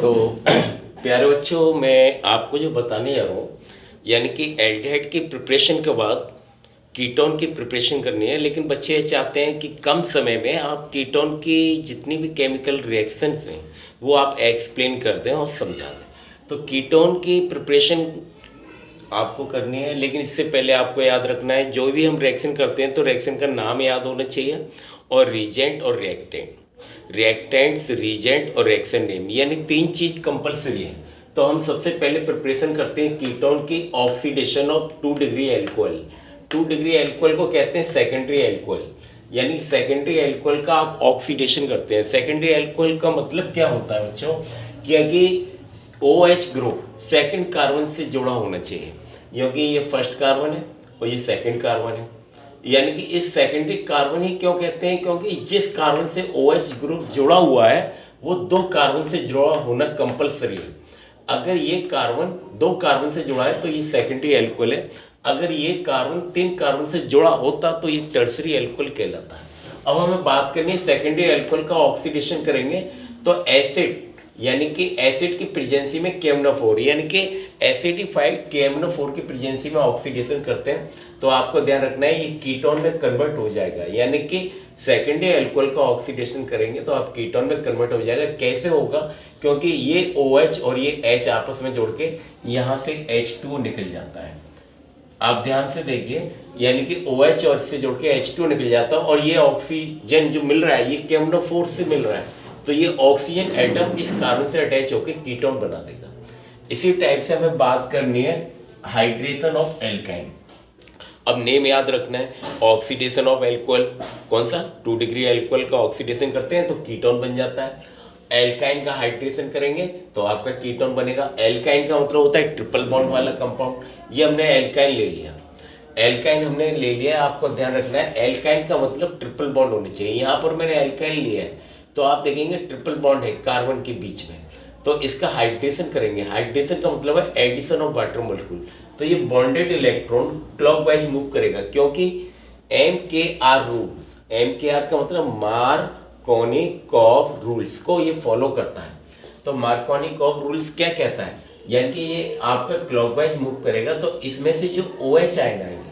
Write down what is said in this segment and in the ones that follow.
तो प्यारे बच्चों, मैं आपको जो बताने जा रहा हूँ यानी कि एल्डिहाइड की प्रिपरेशन के बाद कीटोन की प्रिपरेशन करनी है। लेकिन बच्चे ये चाहते हैं कि कम समय में आप कीटोन की जितनी भी केमिकल रिएक्शंस हैं वो आप एक्सप्लेन कर दें और समझा दें। तो कीटोन की प्रिपरेशन आपको करनी है, लेकिन इससे पहले आपको याद रखना है जो भी हम रिएक्शन करते हैं तो रिएक्शन का नाम याद होना चाहिए और रीजेंट और रिएक्टेंट्स, रीजेंट और रिएक्शन नेम, यानी तीन चीज़ कंपलसरी है। तो हम सबसे पहले प्रिपरेशन करते हैं कीटोन की oxidation of 2 degree alcohol. 2 degree alcohol को कहते हैं सेकेंडरी एल्कोहल, यानी सेकेंडरी एल्कोहल का आप ऑक्सीडेशन करते हैं। सेकेंडरी एल्कोहल का मतलब क्या होता है बच्चों, कि OH ग्रुप सेकंड कार्बन से जुड़ा होना चाहिए, क्योंकि ये फर्स्ट कार्बन है और ये सेकंड कार्बन है। यानी कि इस सेकेंडरी कार्बन ही क्यों कहते हैं, क्योंकि जिस कार्बन से OH ग्रुप जुड़ा हुआ है वो दो कार्बन से जुड़ा होना कंपलसरी है। अगर ये कार्बन दो कार्बन से जुड़ा है तो ये सेकेंडरी एल्कोहल है। अगर ये कार्बन तीन कार्बन से जुड़ा होता तो ये टर्सरी एल्कोहल कहलाता है। अब हमें बात करनी है सेकेंडरी एल्कोहल का ऑक्सीडेशन करेंगे तो एसिड, यानी कि एसिड की प्रेजेंसी में KMnO4 यानी कि एसिडिफाइड KMnO4 की प्रेजेंसी में ऑक्सीडेशन करते हैं तो आपको ध्यान रखना है ये कीटोन में कन्वर्ट हो जाएगा। यानी कि सेकेंडरी एल्कोहल का ऑक्सीडेशन करेंगे तो आप कीटोन में कन्वर्ट हो जाएगा। कैसे होगा, क्योंकि ये OH और ये H आपस में जोड़ के यहाँ से H2O निकल जाता है। आप ध्यान से देखिए, यानी कि OH और इससे जोड़ के H2O निकल जाता है और ये ऑक्सीजन जो मिल रहा है ये KMnO4 से मिल रहा है, तो ये ऑक्सीजन एटम इस कार्बन से अटैच होकर कीटोन बना देगा। इसी टाइप से हमें बात करनी है हाइड्रेशन ऑफ एल्काइन। अब नेम याद रखना है, ऑक्सीडेशन ऑफ एल्कोहल, कौन सा 2 डिग्री एल्कोहल का ऑक्सीडेशन करते हैं तो कीटोन बन जाता है। एल्काइन का हाइड्रेशन करेंगे तो आपका कीटोन बनेगा। एल्काइन का मतलब होता है ट्रिपल बॉन्ड वाला कंपाउंड। ये हमने एल्काइन ले लिया, एल्काइन हमने ले लिया। आपको ध्यान रखना है एल्काइन का मतलब ट्रिपल बॉन्ड होने चाहिए। यहाँ पर मैंने एल्काइन लिया है तो आप देखेंगे ट्रिपल बॉन्ड है कार्बन के बीच में, तो इसका हाइड्रेशन करेंगे। हाइड्रेशन का मतलब है एडिशन ऑफ वाटर मॉलिक्यूल। तो ये बॉन्डेड इलेक्ट्रॉन क्लॉकवाइज मूव करेगा, क्योंकि MKR रूल्स, MKR का मतलब मार्कोनिकॉफ रूल्स को ये फॉलो करता है। तो मार्कोनिकॉफ रूल्स क्या कहता है, यानी कि ये आपका क्लॉकवाइज मूव करेगा तो इसमें से जो OH आयन आएंगे,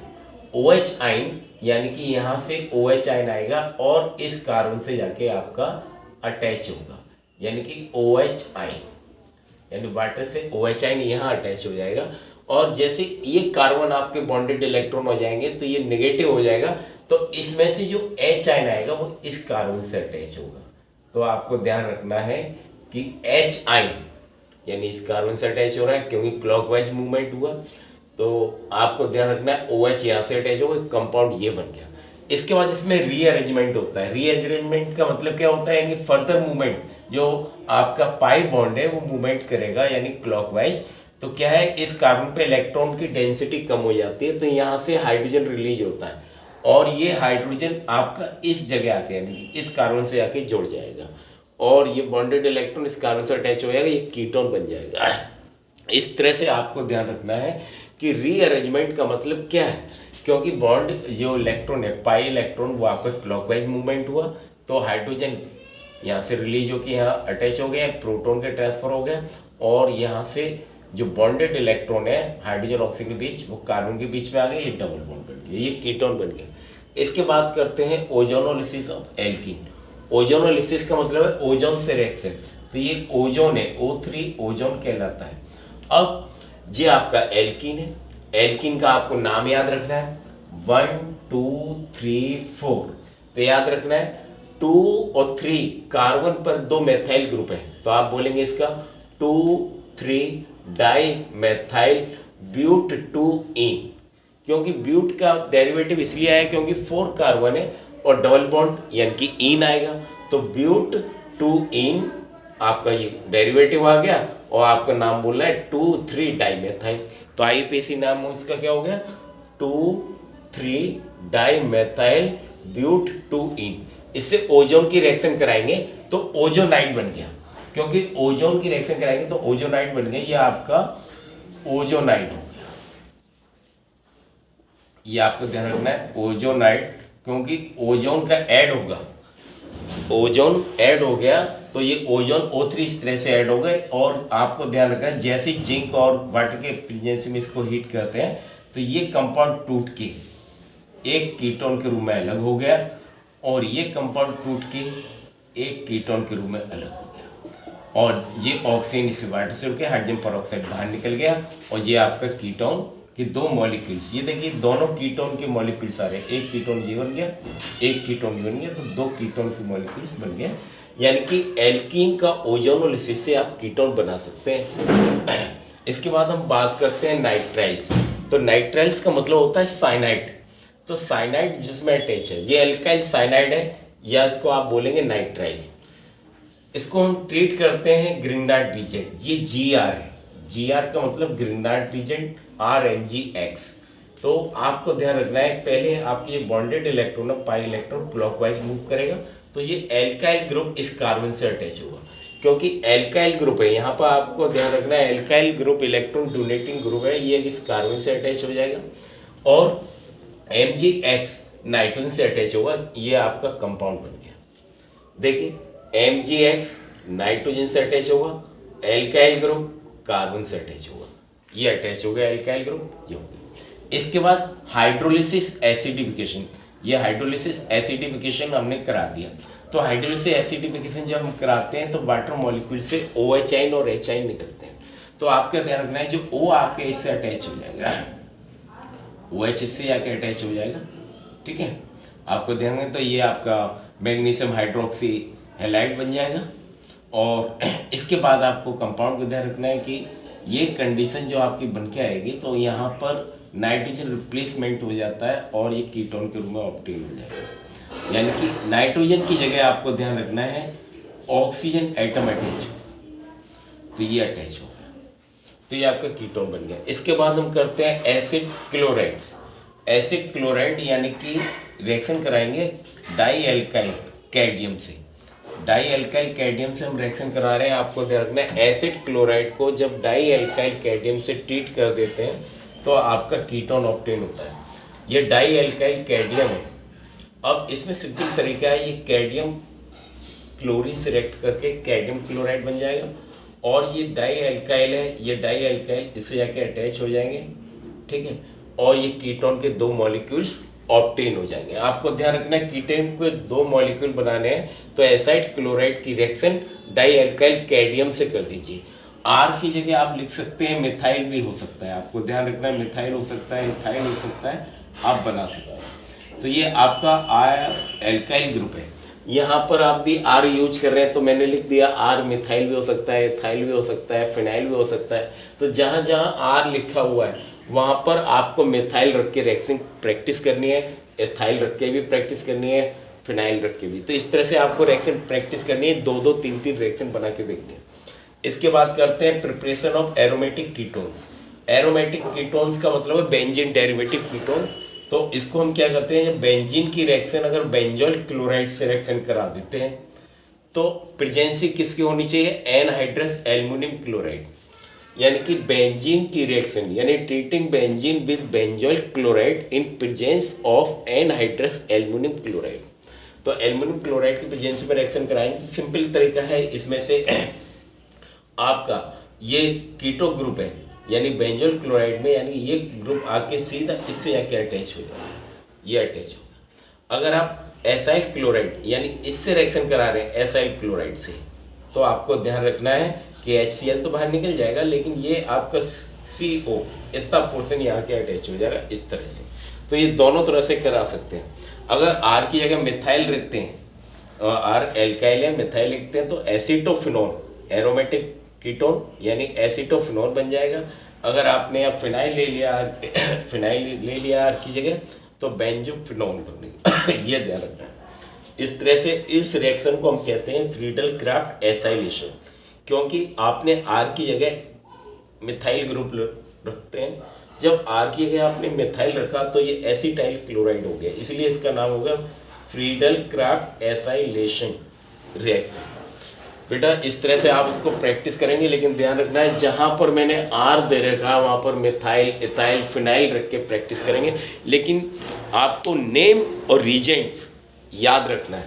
OH आयन यानी कि यहाँ से OH आयन आएगा और इस कार्बन से जाके आपका अटैच होगा, यानी कि OH आयन, यानी वाटर से OH आयन यहाँ अटैच हो जाएगा। और जैसे ये कार्बन आपके बॉन्डेड इलेक्ट्रॉन हो जाएंगे तो ये नेगेटिव हो जाएगा, तो इसमें से जो H आयन आएगा वो इस कार्बन से अटैच होगा। तो आपको ध्यान रखना है कि H आयन यानी इस कार्बन से अटैच हो रहा है क्योंकि क्लॉकवाइज मूवमेंट हुआ, तो आपको ध्यान रखना है OH यहाँ से अटैच होगा, कंपाउंड ये बन गया। इसके बाद इसमें रीअरेंजमेंट होता है। रीअरेंजमेंट का मतलब क्या होता है, यानी फर्दर मूवमेंट, जो आपका पाई बॉन्ड है वो मूवमेंट करेगा यानी क्लॉकवाइज। तो क्या है, इस कार्बन पे इलेक्ट्रॉन की डेंसिटी कम हो जाती है तो यहाँ से हाइड्रोजन रिलीज होता है और ये हाइड्रोजन आपका इस जगह आके यानी इस कार्बन से आके जुड़ जाएगा और ये बॉन्डेड इलेक्ट्रॉन इस कार्बन से अटैच हो जाएगा, ये कीटोन बन जाएगा। इस तरह से आपको ध्यान रखना है कि रीअरेंजमेंट का मतलब क्या है, क्योंकि बॉन्ड जो इलेक्ट्रॉन है पाई इलेक्ट्रॉन वो आपका क्लॉकवाइज मूवमेंट हुआ तो हाइड्रोजन यहाँ से रिलीज होकर यहाँ अटैच हो गया, प्रोटॉन के ट्रांसफर हो गया और यहाँ से जो बॉन्डेड इलेक्ट्रॉन है हाइड्रोजन ऑक्सीजन के बीच वो कार्बन के बीच में आ गए, ये डबल बॉन्ड बन गया, ये कीटोन बन गया। इसके बाद करते हैं ओजोनोलिसिस ऑफ एल्कीन। ओजोनोलिसिस का मतलब है ओजोन से रिएक्शन, तो ये ओजोन है, O3 ओजोन कहलाता है। अब ये आपका एल्कीन है, एल्कीन का आपको नाम याद रखना है 1 2 3 4। तो याद रखना है 2 और 3 कार्बन पर दो मेथाइल ग्रुप है तो आप बोलेंगे इसका 2 3 डाई मेथाइल ब्यूट 2ईन, क्योंकि ब्यूट का डेरिवेटिव इसलिए आया क्योंकि 4 कार्बन है और डबल बॉन्ड यानी कि ईन आएगा, तो ब्यूट 2ईन आपका ये डेरिवेटिव आ गया और आपका नाम बोलना है 2 3 डाईमेथाइल। तो आईपीसी नाम इसका क्या हो गया 2 3 डाईमेथाइल ब्यूट 2ईन। इससे ओजोन की रिएक्शन कराएंगे तो ओजोनाइड बन गया, क्योंकि ओजोन की रिएक्शन कराएंगे तो ओजोनाइड बन गया, ये आपका ओजोनाइड हो गया। ये आपको ध्यान रखना है ओजोनाइड, क्योंकि ओजोन का ऐड होगा ओजोन ऐड हो गया तो ये ओजोन O3 इस तरह से ऐड हो गए, और आपको ध्यान रखना है जैसे जिंक और वाटर के प्रेजेंस में इसको हीट करते हैं तो ये कंपाउंड टूट के एक कीटोन के रूप में अलग हो गया, और ये कंपाउंड टूट के एक कीटोन के रूप में अलग हो गया, और ये ऑक्सीजन इस वाटर से उड़ के हाइड्रोजन पेरोक्साइड बाहर निकल गया, और ये आपका कीटोन के दो मॉलिक्यूल्स, ये देखिए दोनों कीटोन के मॉलिक्यूल्स आ रहे हैं, एक कीटोन ये बन गया, एक कीटोन ये बन गया, तो दो कीटोन के मॉलिक्यूल्स बन गए। यानी कि एल्कीन का ओजोनोलिसिस से आप कीटोन बना सकते हैं। इसके बाद हम बात करते हैं नाइट्राइल्स। तो नाइट्राइल्स का मतलब होता है साइनाइड। तो साइनाइड जिसमें अटैच है, ये एल्काइल साइनाइड है, या इसको आप बोलेंगे नाइट्राइल। इसको हम ट्रीट करते हैं ग्रिग्नार्ड रीजेंट, ये GR है, GR का मतलब ग्रिग्नार्ड रीजेंट, RMgX। तो आपको ध्यान रखना है, पहले आपके ये bonded electron pi electron clockwise move करेगा, तो ये एल्काइल ग्रुप इस कार्बन से अटैच होगा, क्योंकि एल्काइल ग्रुप है, यहाँ पर आपको ध्यान रखना है alkyl group electron donating group है, ये इस कार्बन से अटैच हो जाएगा, और Mgx नाइट्रोजन से अटैच होगा, ये आपका कंपाउंड बन गया। देखिए Mgx नाइट्रोजन से अटैच होगा, एल्काइल ग्रुप कार्बन से अटैच होगा, ये अटैच हो गया एल्काइल ग्रुप, ये हो गया। इसके बाद हाइड्रोलिसिस एसिडिफिकेशन, ये हाइड्रोलिसिस एसिडिफिकेशन हमने करा दिया। तो हाइड्रोलिसिस एसिडिफिकेशन जब हम कराते हैं तो वाटर मॉलिक्यूल से OH और H निकलते हैं। तो आपका ध्यान रखना है, जो O आके इससे अटैच हो जाएगा, OH इससे आके अटैच हो जाएगा, ठीक है, आपको ध्यान रखना। तो ये आपका मैग्नीशियम हाइड्रोक्सी हैलाइड बन जाएगा। और इसके बाद आपको कंपाउंड को ध्यान रखना है कि ये कंडीशन जो आपकी बन के आएगी, तो यहाँ पर नाइट्रोजन रिप्लेसमेंट हो जाता है और ये कीटोन के रूप में ऑब्टेन हो जाएगा। यानी कि नाइट्रोजन की जगह आपको ध्यान रखना है ऑक्सीजन एटम अटैच, तो ये अटैच हो गया, तो ये आपका कीटोन बन गया। इसके बाद हम करते हैं एसिड क्लोराइड्स। एसिड क्लोराइड यानी कि रिएक्शन कराएंगे डाई एल्काइल कैडमियम से, डाई एल्काइल कैडमियम से हम रिएक्शन करा रहे हैं। आपको ध्यान रखना है एसिड क्लोराइड को जब डाई एल्काइल कैडमियम से ट्रीट कर देते हैं तो आपका कीटोन ऑब्टेन होता है। ये डाई एल्काइल कैडमियम है। अब इसमें सिंपल तरीका है, ये कैडमियम क्लोरीन से रिएक्ट करके कैडमियम क्लोराइड बन जाएगा, और ये डाई एल्काइल है, ये डाई एल्काइल इससे जाके अटैच हो जाएंगे, ठीक है, और ये कीटोन के दो मॉलिक्यूल्स ऑब्टेन हो जाएंगे। आपको ध्यान रखना है कीटोन को दो मॉलिक्यूल बनाने हैं तो एसाइड क्लोराइड की रिएक्शन डाई एल्काइल कैडमियम से कर दीजिए। R की जगह आप लिख सकते हैं मिथाइल भी हो सकता है, आपको ध्यान रखना है मिथाइल हो सकता है, इथाइल हो सकता है, आप बना सकते हैं। तो ये आपका R एल्काइल ग्रुप है। यहाँ पर आप भी R यूज कर रहे हैं तो मैंने लिख दिया R मिथाइल भी हो सकता है, इथाइल भी हो सकता है, फिनाइल भी हो सकता है। तो जहाँ जहाँ R लिखा हुआ है वहाँ पर आपको मिथाइल रख के रिएक्शन प्रैक्टिस करनी है, इथाइल रख के भी प्रैक्टिस करनी है, फिनाइल रख के भी। तो इस तरह से आपको रिएक्शन प्रैक्टिस करनी है, दो दो तीन तीन रिएक्शन बना के देखनी है। इसके बाद करते हैं preparation of aromatic ketones. Aromatic ketones का मतलब है बेंजीन डेरिवेटिव कीटोन्स। तो इसको हम क्या करते हैं, बेंजीन की रिएक्शन अगर बेंजोल क्लोराइड से रिएक्शन करा देते हैं तो प्रेजेंसी किसकी होनी चाहिए, एनहाइड्रस एल्युमिनियम क्लोराइड। यानी कि बेंजीन की रिएक्शन यानी treating benzene with benzoyl chloride in presence of anhydrous aluminium chloride. तो एल्युमिनियम क्लोराइड की प्रेजेंसी में रिएक्शन कराएंगे। सिंपल तरीका है, इसमें से आपका ये कीटो ग्रुप है यानी बेंजोल क्लोराइड में, यानी ये ग्रुप आके सीधा इससे आके अटैच हो जाएगा, ये अटैच होगा। अगर आप एसाइल क्लोराइड यानी इससे रिएक्शन करा रहे हैं एसाइल क्लोराइड से, तो आपको ध्यान रखना है कि HCl तो बाहर निकल जाएगा, लेकिन ये आपका CO इतना पोर्शन यहाँ के अटैच हो जाएगा इस तरह से। तो ये दोनों तरह से करा सकते हैं। अगर R की जगह मिथाइल रखते हैं, R एल्काइल है, मिथाइल लिखते हैं, तो एसीटोफिनोल एरोमेटिक कीटोन यानी एसीटोफिनोल बन जाएगा। अगर आपने अब फिनाइल ले लिया, फिनाइल ले लिया R की जगह, तो बेंजोफिनोल बनेगा। ये ध्यान रखना है। इस तरह से इस रिएक्शन को हम कहते हैं फ्रीडल क्राफ्ट एसाइलेशन, क्योंकि आपने R की जगह मिथाइल ग्रुप रखते हैं। जब R की जगह आपने मिथाइल रखा तो ये एसिटाइल क्लोराइड हो गया, इसलिए इसका नाम होगा फ्रीडल क्राफ्ट एसाइलेशन रिएक्शन। बेटा इस तरह से आप इसको प्रैक्टिस करेंगे, लेकिन ध्यान रखना है जहाँ पर मैंने R दे रखा है वहाँ पर मिथाइल, इथाइल, फिनाइल रख के प्रैक्टिस करेंगे। लेकिन आपको नेम और रीजेंट्स याद रखना है।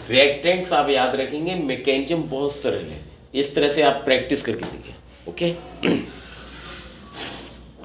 रिएक्टेंट्स आप याद रखेंगे, मैकेनिज्म बहुत सरल है। इस तरह से आप प्रैक्टिस करके देखिए। ओके।